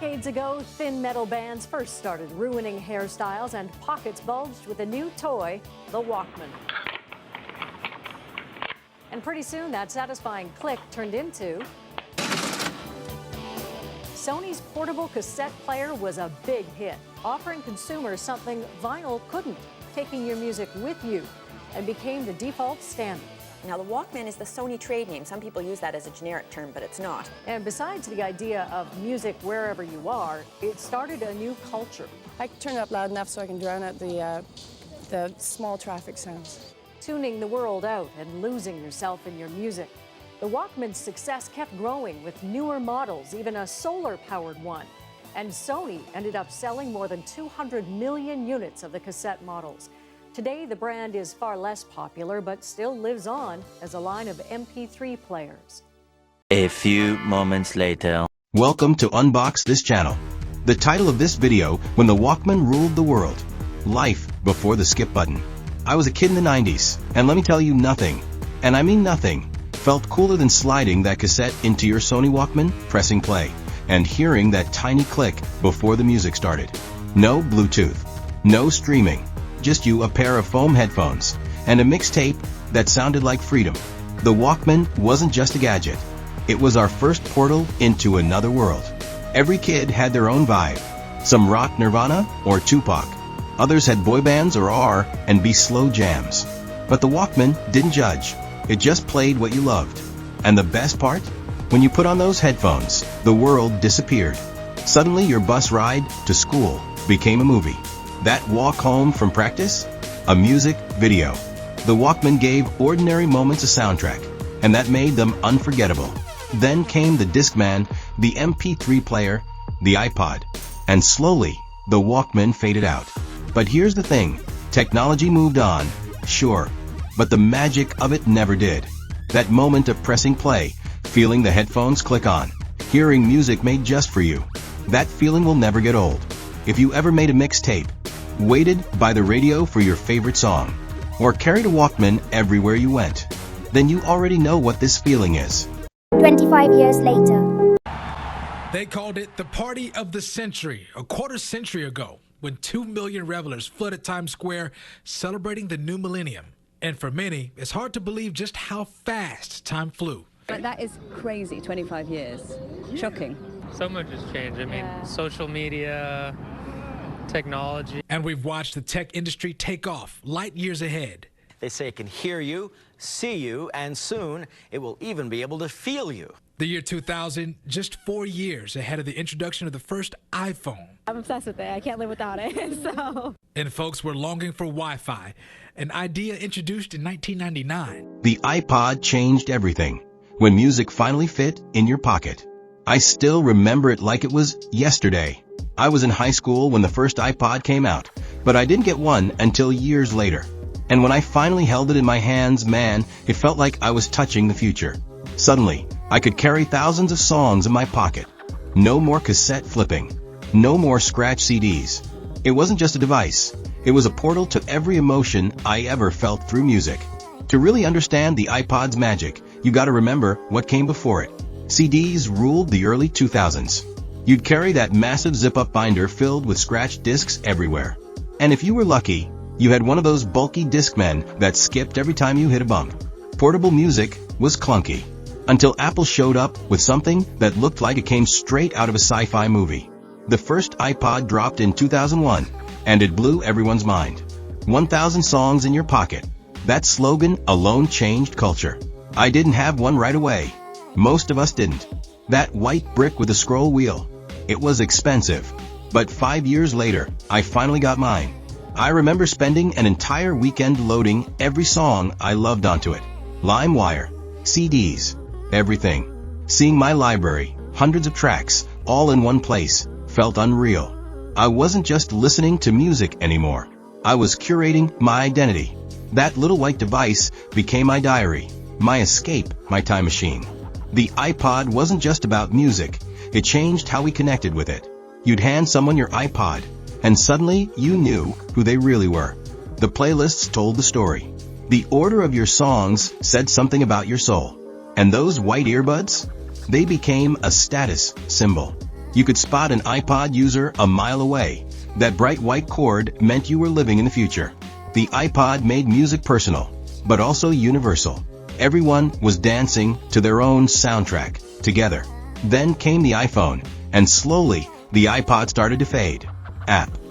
Decades ago, thin metal bands first started ruining hairstyles and pockets bulged with a new toy, the Walkman. And pretty soon, that satisfying click turned into... Sony's portable cassette player was a big hit, offering consumers something vinyl couldn't, taking your music with you, and became the default standard. Now, the Walkman is the Sony trade name. Some people use that as a generic term, but it's not. And besides the idea of music wherever you are, it started a new culture. I turn it up loud enough so I can drown out the small traffic sounds. Tuning the world out and losing yourself in your music. The Walkman's success kept growing with newer models, even a solar-powered one. And Sony ended up selling more than 200 million units of the cassette models. Today, the brand is far less popular, but still lives on as a line of MP3 players. A few moments later. Welcome to Unbox This Channel. The title of this video, When the Walkman Ruled the World. Life before the skip button. I was a kid in the 90s, and let me tell you, nothing, and I mean nothing, felt cooler than sliding that cassette into your Sony Walkman, pressing play, and hearing that tiny click before the music started. No Bluetooth, no streaming, just you, a pair of foam headphones, and a mixtape that sounded like freedom. The Walkman wasn't just a gadget. It was our first portal into another world. Every kid had their own vibe. Some rock Nirvana or Tupac. Others had boy bands or R&B slow jams. But the Walkman didn't judge. It just played what you loved. And the best part? When you put on those headphones, the world disappeared. Suddenly your bus ride to school became a movie. That walk home from practice? A music video. The Walkman gave ordinary moments a soundtrack, and that made them unforgettable. Then came the Discman, the MP3 player, the iPod, and slowly, the Walkman faded out. But here's the thing, technology moved on, sure, but the magic of it never did. That moment of pressing play, feeling the headphones click on, hearing music made just for you, that feeling will never get old. If you ever made a mixtape, waited by the radio for your favorite song, or carried a Walkman everywhere you went, then you already know what this feeling is. 25 years later. They called it the party of the century, a quarter century ago, when 2 million revelers flooded Times Square celebrating the new millennium. And for many, it's hard to believe just how fast time flew. But that is crazy, 25 years. Shocking. So much has changed. I mean, social media, technology. And we've watched the tech industry take off, light years ahead. They say it can hear you, see you, and soon it will even be able to feel you. The year 2000, just 4 years ahead of the introduction of the first iPhone. I'm obsessed with it. I can't live without it. So. And folks were longing for Wi-Fi, an idea introduced in 1999. The iPod changed everything. When music finally fit in your pocket. I still remember it like it was yesterday. I was in high school when the first iPod came out, but I didn't get one until years later. And when I finally held it in my hands, man, it felt like I was touching the future. Suddenly, I could carry thousands of songs in my pocket. No more cassette flipping. No more scratch CDs. It wasn't just a device. It was a portal to every emotion I ever felt through music. To really understand the iPod's magic, you gotta remember what came before it. CDs ruled the early 2000s. You'd carry that massive zip-up binder filled with scratched discs everywhere. And if you were lucky, you had one of those bulky Discmen that skipped every time you hit a bump. Portable music was clunky. Until Apple showed up with something that looked like it came straight out of a sci-fi movie. The first iPod dropped in 2001, and it blew everyone's mind. 1,000 songs in your pocket. That slogan alone changed culture. I didn't have one right away. Most of us didn't. That white brick with a scroll wheel. It was expensive. But 5 years later, I finally got mine. I remember spending an entire weekend loading every song I loved onto it. LimeWire, CDs, everything. Seeing my library, hundreds of tracks, all in one place, felt unreal. I wasn't just listening to music anymore. I was curating my identity. That little white device became my diary, my escape, my time machine. The iPod wasn't just about music. It changed how we connected with it. You'd hand someone your iPod, and suddenly you knew who they really were. The playlists told the story. The order of your songs said something about your soul. And those white earbuds? They became a status symbol. You could spot an iPod user a mile away. That bright white cord meant you were living in the future. The iPod made music personal, but also universal. Everyone was dancing to their own soundtrack together. Then came the iPhone, and slowly, the iPod started to fade. App.